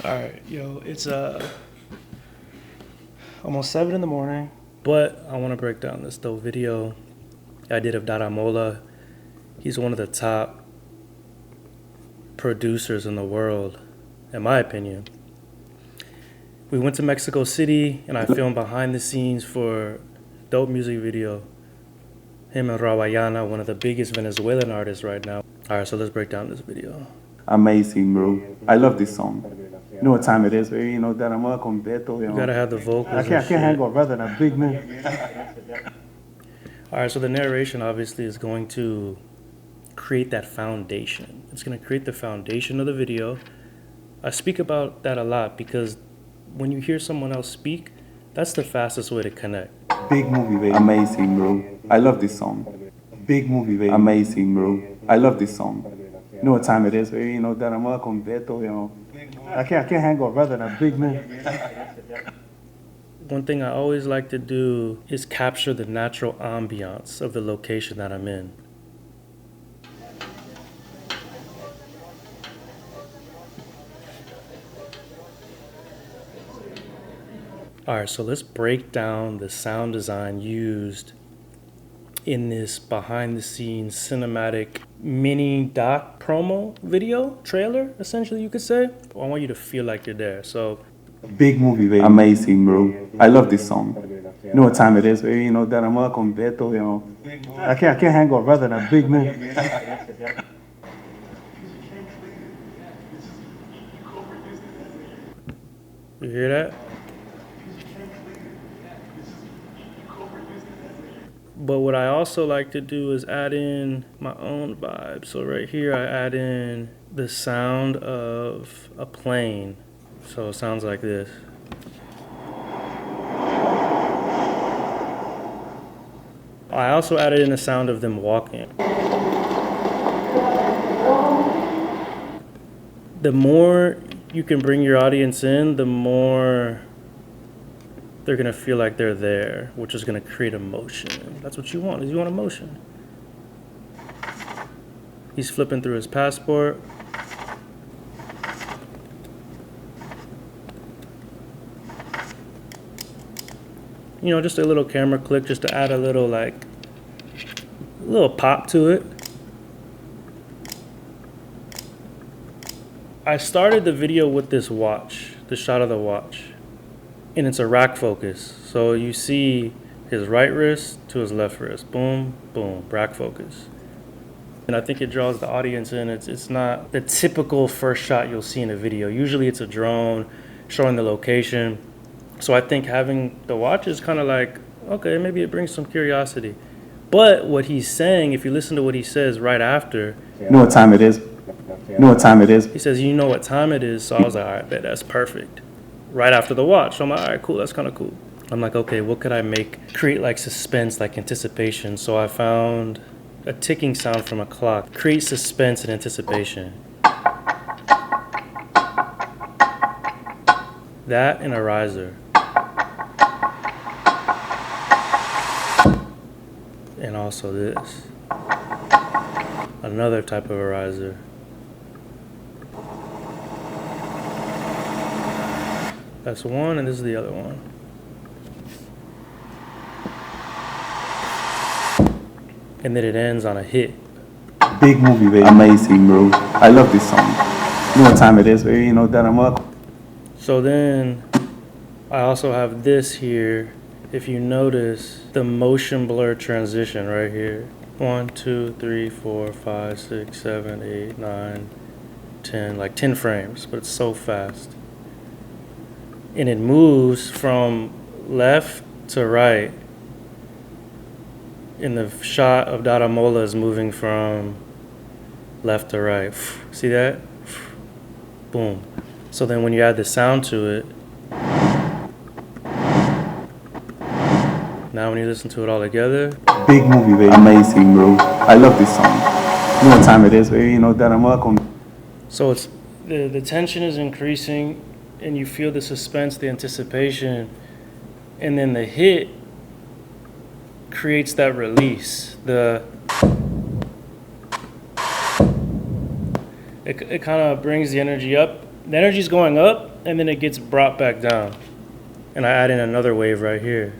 All right, yo, it's almost 7 in the morning, but I want to break down this dope video I did of Daramola. He's one of the top producers in the world, in my opinion. We went to Mexico City, and I filmed behind the scenes for dope music video. Him and Rawayana, one of the biggest Venezuelan artists right now. All right, so let's break down this video. Amazing, bro. I love this song. You know what time it is, baby? You know that I'm completo. You gotta have the vocals. I can't hang on rather than a big man. All right, so the narration obviously is going to create that foundation. It's going to create the foundation of the video. I speak about that a lot because when you hear someone else speak, that's the fastest way to connect. Big movie, baby. Amazing, bro. I love this song. Big movie, baby. Amazing, bro. I love this song. You know what time it is, baby? You know that I'm completo. I can't hang on rather than a big man. One thing I always like to do is capture the natural ambiance of the location that I'm in. All right, so let's break down the sound design used in this behind the scenes cinematic mini doc promo video trailer, essentially you could say. I want you to feel like you're there. So big movie, baby. Amazing, bro. I love this song. You know what time it is, baby? You know that I'm completo. I can't hang on rather than a big man. You hear that? But what I also like to do is add in my own vibe. So right here, I add in the sound of a plane. So it sounds like this. I also added in the sound of them walking. The more you can bring your audience in, the more they're gonna feel like they're there, which is gonna create emotion. That's what you want, is you want emotion. He's flipping through his passport. You know, just a little camera click just to add a little pop to it. I started the video with this watch, the shot of the watch. And it's a rack focus. So you see his right wrist to his left wrist. Boom, boom, rack focus. And I think it draws the audience in. It's not the typical first shot you'll see in a video. Usually it's a drone showing the location. So I think having the watch is kind of like, okay, maybe it brings some curiosity. But what he's saying, if you listen to what he says right after. You know what time it is? You know what time it is? He says, you know what time it is. So I was like, all right, bet that's perfect. Right after the watch. So I'm like, all right, cool, that's kind of cool. I'm like, okay, what could I create like suspense, like anticipation? So I found a ticking sound from a clock. Create suspense and anticipation. That and a riser. And also this. Another type of a riser. That's one, and this is the other one. And then it ends on a hit. Big movie, baby. Amazing, bro. I love this song. You know what time it is, baby? You know that I'm up. So then I also have this here. If you notice the motion blur transition right here. 1, 2, 3, 4, 5, 6, 7, 8, 9, 10, like 10 frames, but it's so fast. And it moves from left to right. And the shot of Daramola is moving from left to right. See that? Boom. So then when you add the sound to it, now when you listen to it all together. Big movie, baby. Amazing, bro. I love this song. You know what time it is, baby? You know that I'm up. So it's the tension is increasing. And you feel the suspense, the anticipation, and then the hit creates that release. It kind of brings the energy up. The energy's going up, and then it gets brought back down. And I add in another wave right here.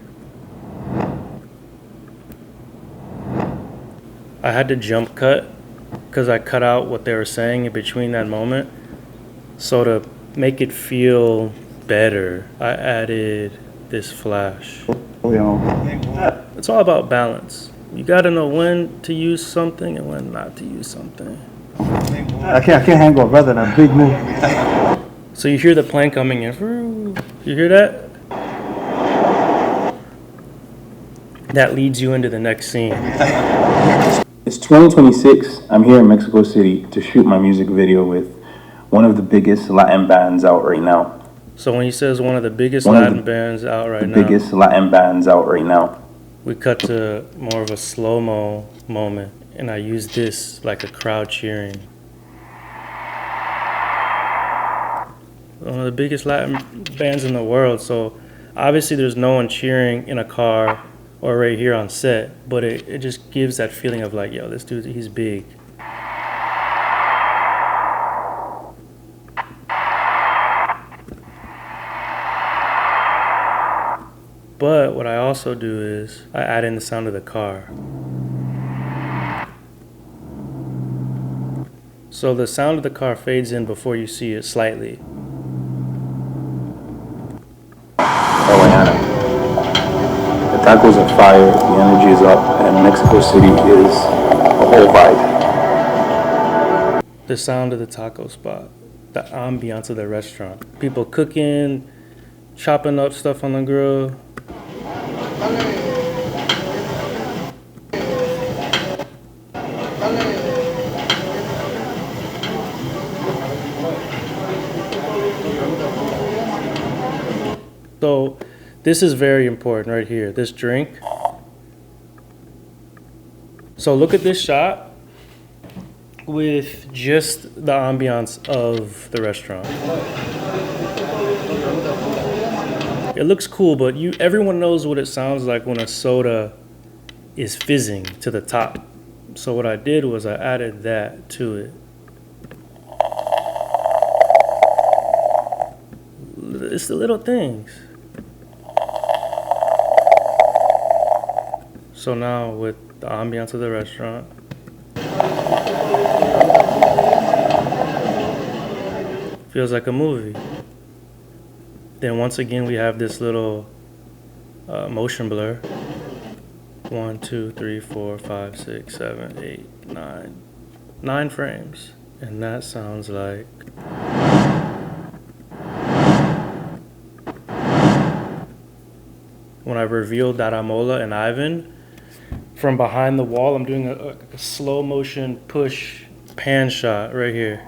I had to jump cut because I cut out what they were saying in between that moment. So to make it feel better, I added this flash. It's all about balance. You gotta know when to use something and when not to use something. I can't hang on rather than a big movie. So you hear the plane coming in. You hear that? That leads you into the next scene. It's 2026. I'm here in Mexico City to shoot my music video with one of the biggest Latin bands out right now. So when he says one of the biggest Latin bands out right now, biggest Latin bands out right now, we cut to more of a slow-mo moment, and I use this like a crowd cheering. One of the biggest Latin bands in the world, so obviously there's no one cheering in a car or right here on set, but it just gives that feeling of like, yo, this dude, he's big. But what I also do is I add in the sound of the car. So the sound of the car fades in before you see it slightly. Atlanta. The tacos are fire, the energy is up, and Mexico City is a whole vibe. The sound of the taco spot, the ambiance of the restaurant. People cooking, chopping up stuff on the grill. So this is very important right here, this drink. So look at this shot with just the ambiance of the restaurant. It looks cool, but everyone knows what it sounds like when a soda is fizzing to the top. So what I did was I added that to it. It's the little things. So now with the ambiance of the restaurant, feels like a movie. Then once again we have this little motion blur. 1, 2, 3, 4, 5, 6, 7, 8, 9. 9 frames. And that sounds like when I revealed Daramola and Ivan from behind the wall. I'm doing a slow motion push pan shot right here.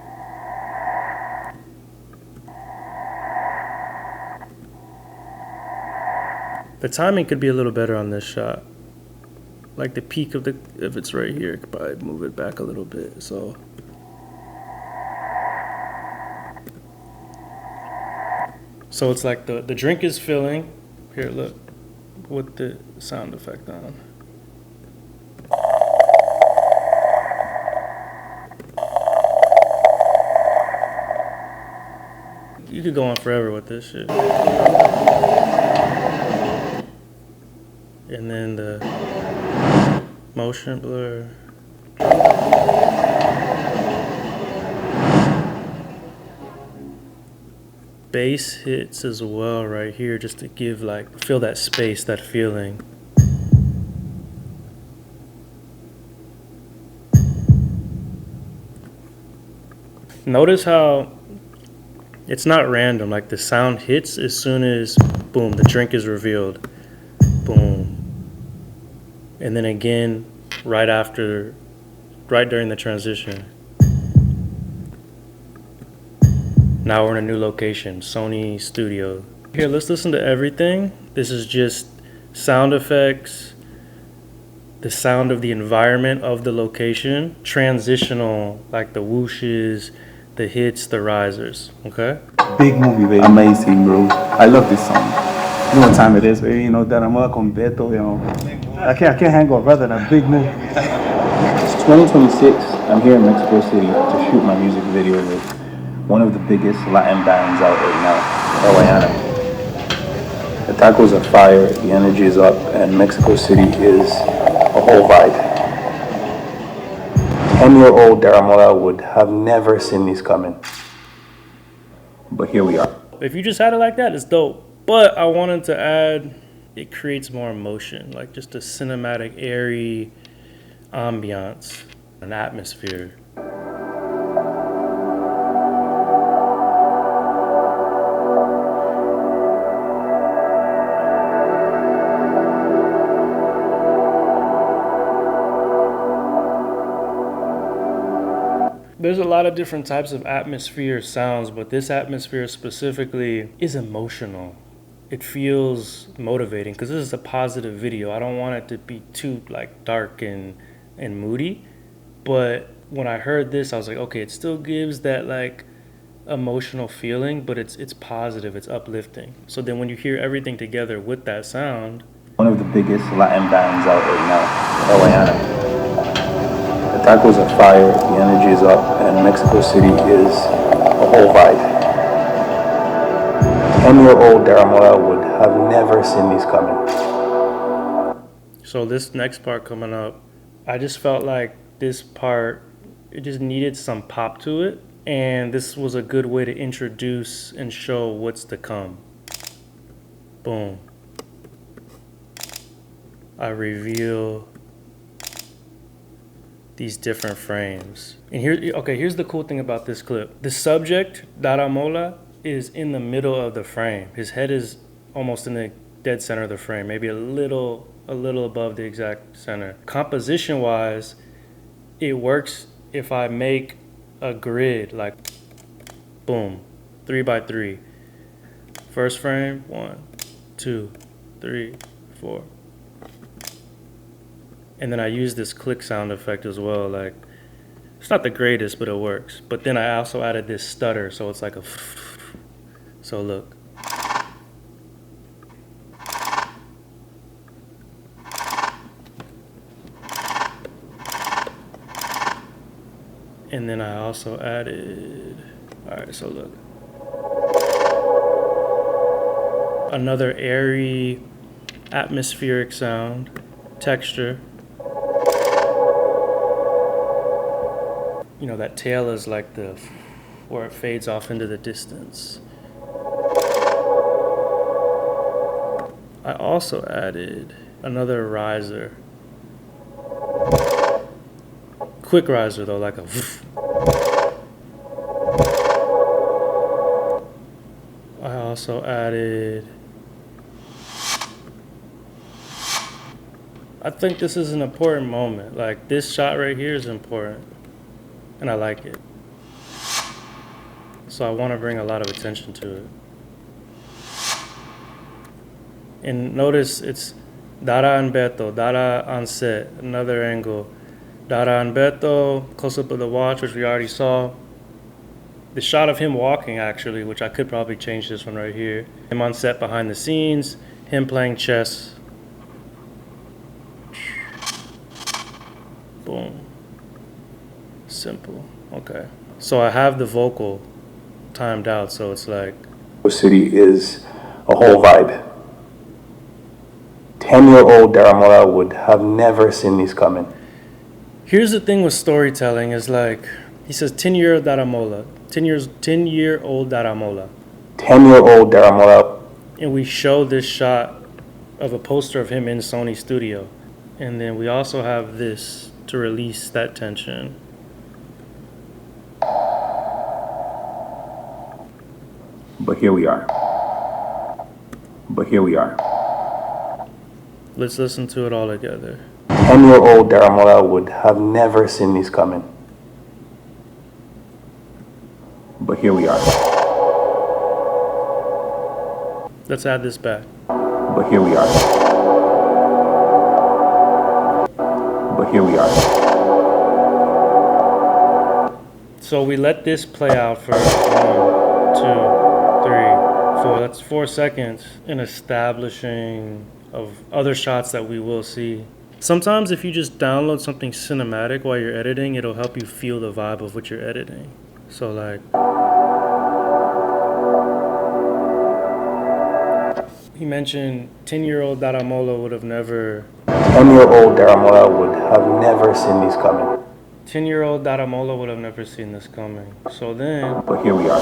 The timing could be a little better on this shot. Like the peak of if it's right here, I could probably move it back a little bit. So it's like the drink is filling. Here, look, with the sound effect on. You could go on forever with this shit. And then the motion blur. Bass hits as well right here just to give feel that space, that feeling. Notice how it's not random, like the sound hits as soon as, boom, the drink is revealed. Boom. And then again, right during the transition. Now we're in a new location, Sony Studio. Here, let's listen to everything. This is just sound effects, the sound of the environment of the location, transitional, like the whooshes, the hits, the risers, okay? Big movie, baby. Amazing, bro. I love this song. You know what time it is, baby. You know, Daramola con Beto, you know. I can't hang on rather than a big movie. It's 2026. I'm here in Mexico City to shoot my music video with one of the biggest Latin bands out right now, LA. The tacos are fire, the energy is up, and Mexico City is a whole vibe. 10-year-old Daramola would have never seen this coming. But here we are. If you just had it like that, it's dope. But I wanted to add, it creates more emotion, like just a cinematic, airy ambiance, an atmosphere. There's a lot of different types of atmosphere sounds, but this atmosphere specifically is emotional. It feels motivating because this is a positive video. I don't want it to be too like dark and moody, but when I heard this, I was like, okay, it still gives that like emotional feeling, but it's positive, it's uplifting. So then when you hear everything together with that sound, one of the biggest Latin bands out right now, LA. The tacos are fire, the energy is up, and Mexico City is a whole vibe. 10-year-old Daramola would have never seen this coming. So this next part coming up, I just felt like this part, it just needed some pop to it, and this was a good way to introduce and show what's to come. Boom. I reveal these different frames. And here's the cool thing about this clip. The subject, Daramola, is in the middle of the frame. His head is almost in the dead center of the frame, maybe a little above the exact center. Composition wise, it works if I make a grid like boom, 3x3. First frame, 1, 2, 3, 4. And then I use this click sound effect as well. Like, it's not the greatest, but it works. But then I also added this stutter, so it's like a so look. And then I also added, all right, so look. Another airy, atmospheric sound, texture. You know, that tail is like where it fades off into the distance. I also added another riser. Quick riser though, like a I also added, I think this is an important moment. Like this shot right here is important. And I like it. So I want to bring a lot of attention to it. And notice it's Dara and Beto, Dara on set, another angle. Dara and Beto, close up of the watch, which we already saw. The shot of him walking actually, which I could probably change this one right here. Him on set behind the scenes, him playing chess. Boom. Simple. Okay. So I have the vocal timed out, so it's like City is a whole vibe. 10-year-old Daramola would have never seen this coming. Here's the thing with storytelling is like he says 10-year-old Daramola. 10-year-old Daramola. 10-year-old Daramola. And we show this shot of a poster of him in Sony studio. And then we also have this to release that tension. But here we are. But here we are. Let's listen to it all together. 10-year-old Daramola would have never seen this coming. But here we are. Let's add this back. But here we are. But here we are. So we let this play out for 1, 2, 3, 4. That's 4 seconds in establishing of other shots that we will see. Sometimes if you just download something cinematic while you're editing, it'll help you feel the vibe of what you're editing. So like mentioned 10-year-old Daramola would have never. 10-year-old Daramola would have never seen this coming. 10-year-old Daramola would have never seen this coming. So then. But here we are.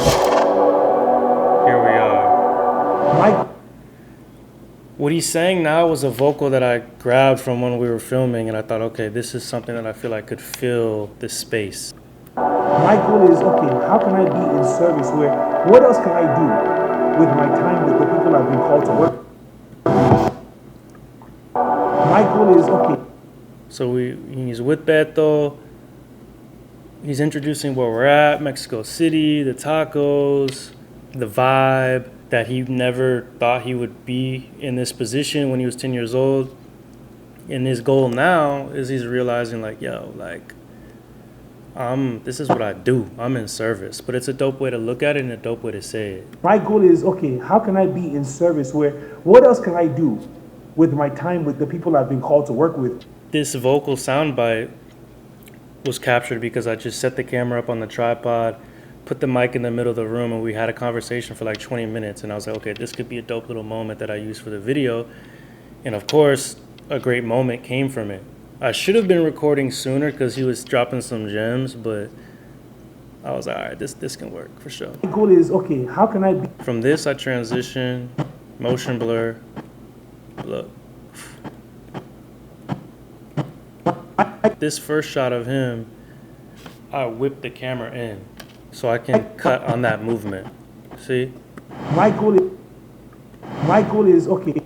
Here we are. Mike. What he's saying now was a vocal that I grabbed from when we were filming, and I thought, okay, this is something that I feel like could fill this space. My goal is, okay, how can I be in service where, what else can I do with my time with the people I've been called to work? My goal is, okay. So he's with Beto. He's introducing where we're at, Mexico City, the tacos, the vibe, that he never thought he would be in this position when he was 10 years old. And his goal now is he's realizing like, yo, like, this is what I do. I'm in service. But it's a dope way to look at it and a dope way to say it. My goal is, okay, how can I be in service where, what else can I do with my time with the people I've been called to work with? This vocal soundbite was captured because I just set the camera up on the tripod, put the mic in the middle of the room, and we had a conversation for like 20 minutes. And I was like, okay, this could be a dope little moment that I use for the video. And of course, a great moment came from it. I should have been recording sooner because he was dropping some gems, but I was like, all right, this can work for sure. My goal is, okay, how can I be? From this, I transition, motion blur, look. This first shot of him, I whipped the camera in so I can cut on that movement. See? My goal is, okay,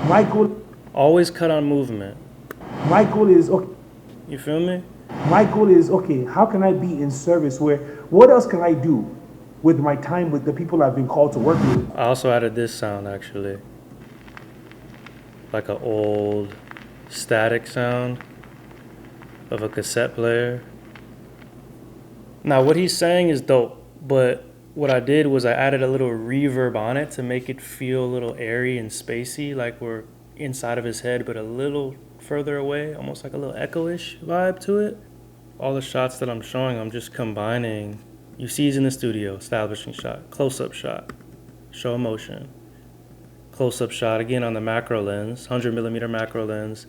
my goal. Always cut on movement. My goal is, okay. You feel me? My goal is, okay, how can I be in service where, what else can I do with my time with the people I've been called to work with? I also added this sound actually. Like an old static sound of a cassette player. Now what he's saying is dope, but what I did was I added a little reverb on it to make it feel a little airy and spacey, like we're inside of his head, but a little further away, almost like a little echo-ish vibe to it. All the shots that I'm showing, I'm just combining. You see he's in the studio, establishing shot, close-up shot, show of motion, close-up shot, again on the macro lens, 100mm macro lens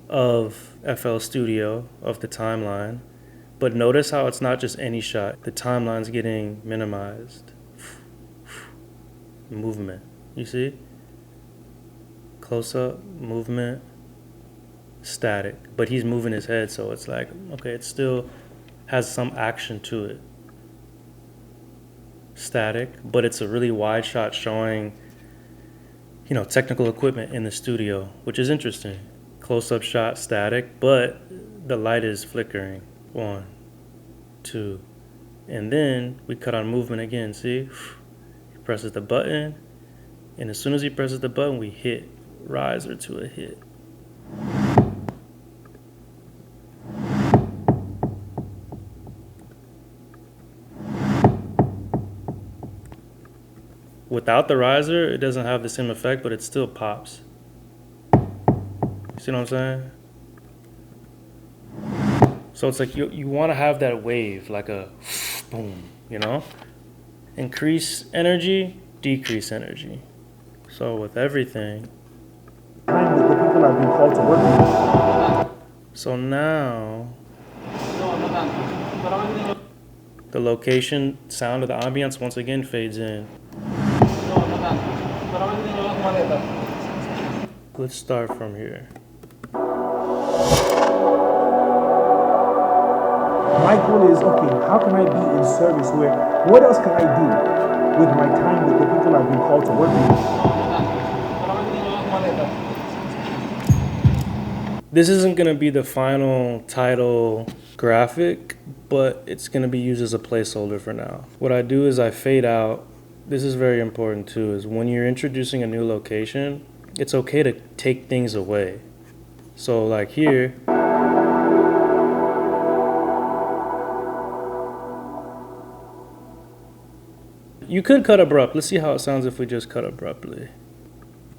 of FL Studio, of the timeline. But notice how it's not just any shot. The timeline's getting minimized. Movement, you see? Close-up, movement, static. But he's moving his head, so it's like, okay, it still has some action to it. Static, but it's a really wide shot showing, you know, technical equipment in the studio, which is interesting. Close-up shot, static, but the light is flickering. 1, 2, and then we cut on movement again, see? He presses the button, and as soon as he presses the button, we hit riser to a hit. Without the riser, it doesn't have the same effect, but it still pops. You see what I'm saying? So it's like you want to have that wave, like a boom, you know? Increase energy, decrease energy. So with everything. Time with the people I've been called to work with. So now, the location sound of the ambience once again fades in. Let's start from here. My goal is, okay, how can I be in service where, what else can I do with my time with the people I've been called to work with? This isn't going to be the final title graphic, but it's going to be used as a placeholder for now. What I do is I fade out. This is very important too, is when you're introducing a new location, it's okay to take things away. So like here, you could cut abrupt. Let's see how it sounds if we just cut abruptly.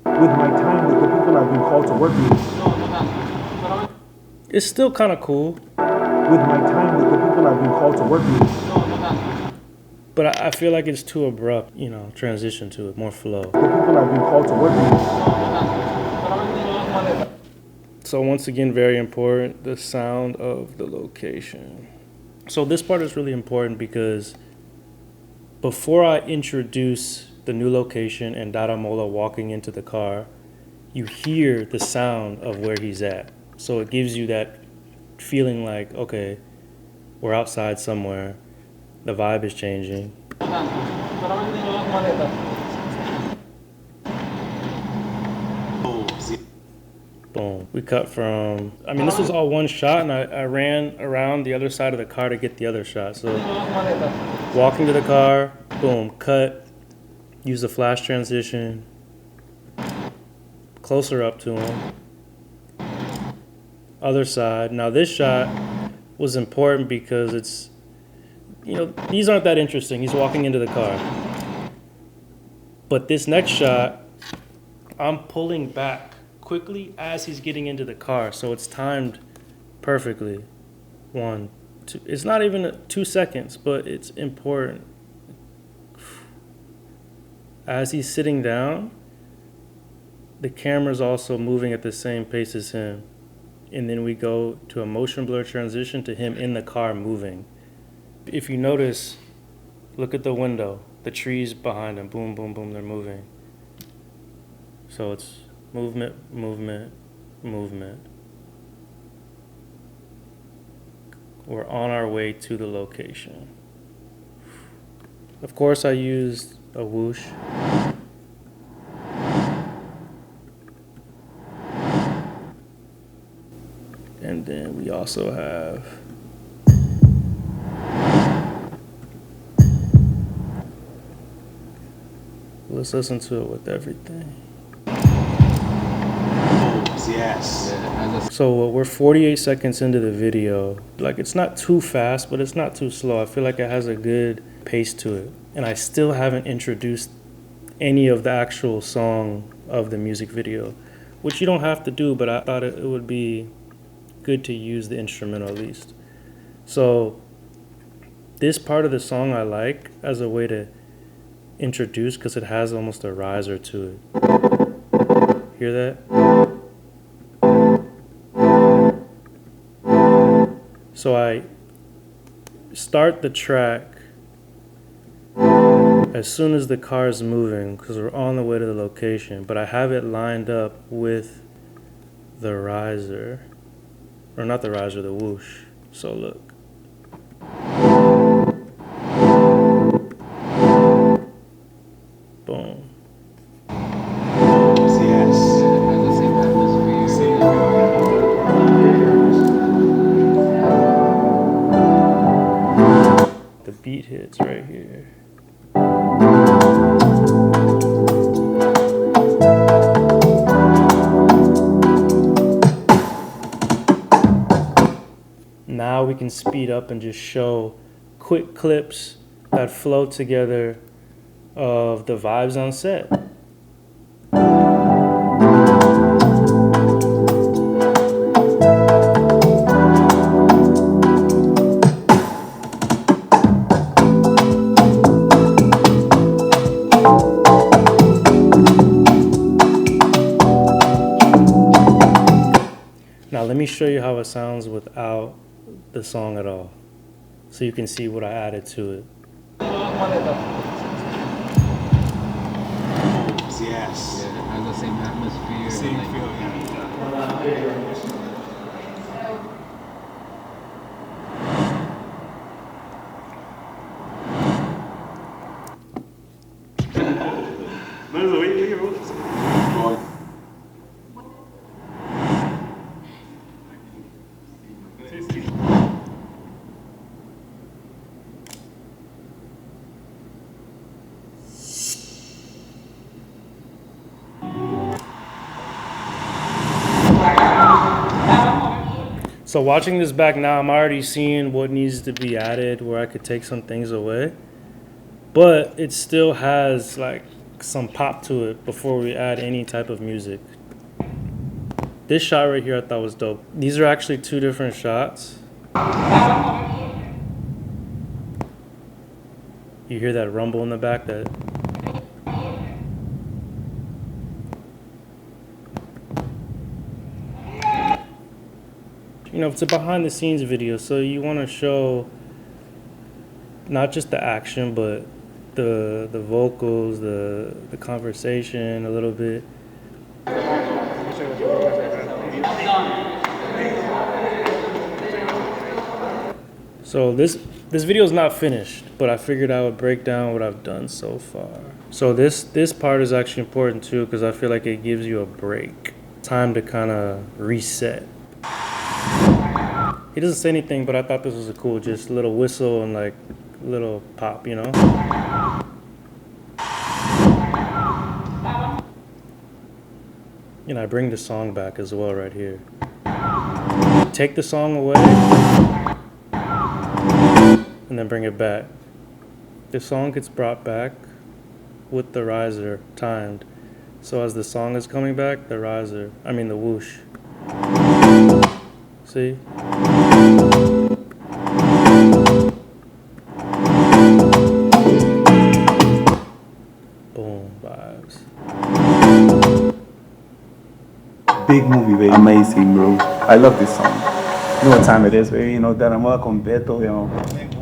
With my time with the people I've been called to work with. It's still kind of cool. With my time with the people I've been called to work with. But I feel like it's too abrupt, you know, transition to it, more flow. The people have been called to work with. So once again, very important, the sound of the location. So this part is really important because before I introduce the new location and Daramola walking into the car, you hear the sound of where he's at. So it gives you that feeling like, okay, we're outside somewhere. The vibe is changing. Boom. We cut from, I mean, this was all one shot, and I ran around the other side of the car to get the other shot. So walking to the car, boom, cut, use the flash transition, closer up to him. Other side. Now this shot was important because it's, you know, these aren't that interesting. He's walking into the car. But this next shot, I'm pulling back quickly as he's getting into the car. So it's timed perfectly. 1, 2. It's not even 2 seconds, but it's important. As he's sitting down, the camera's also moving at the same pace as him. And then we go to a motion blur transition to him in the car moving. If you notice, look at the window. The trees behind him, boom, boom, boom, they're moving. So it's movement, movement, movement. We're on our way to the location. Of course, I used a whoosh. And then we also have let's listen to it with everything. Yes. So we're 48 seconds into the video. Like, it's not too fast, but it's not too slow. I feel like it has a good pace to it. And I still haven't introduced any of the actual song of the music video, which you don't have to do, but I thought it would be good to use the instrumental at least. So this part of the song I like as a way to introduce because it has almost a riser to it. Hear that? So I start the track as soon as the car is moving because we're on the way to the location, but I have it lined up with the riser, or not the riser, the whoosh. So look. Boom. The beat hits right here. Now we can speed up and just show quick clips that flow together of the vibes on set. Now let me show you how it sounds without the song at all, so you can see what I added to it. Yes. Yeah, it has the same atmosphere. Same like, feel, So watching this back now, I'm already seeing what needs to be added, where I could take some things away. But it still has like some pop to it before we add any type of music. This shot right here I thought was dope. These are actually 2 different shots. You hear that rumble in the back? That it's a behind the scenes video, so you want to show not just the action, but the vocals, the conversation a little bit. So this video is not finished, but I figured I would break down what I've done so far. So this part is actually important too, because I feel like it gives you a break, time to kind of reset. He doesn't say anything, but I thought this was a cool, just little whistle and like little pop, you know? And I bring the song back as well right here. Take the song away and then bring it back. The song gets brought back with the riser timed. So as the song is coming back, the whoosh. See? Boom, vibes. Big movie, baby. Amazing, bro. I love this song. You know what time it is, baby? That I'm con Beto,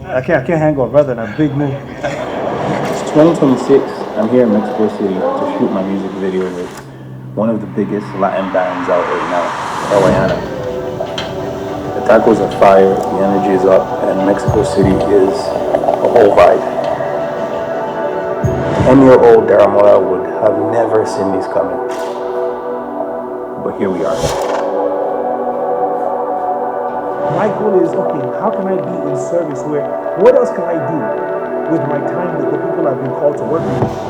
I can't hang on rather than a big movie. It's 2026. I'm here in Mexico City to shoot my music video with one of the biggest Latin bands out right now, Eliana. The tacos are fire, the energy is up, and Mexico City is a whole vibe. 10-year-old Daramora would have never seen these coming. But here we are. My goal is, okay, how can I be in service where, what else can I do with my time with the people I've been called to work with?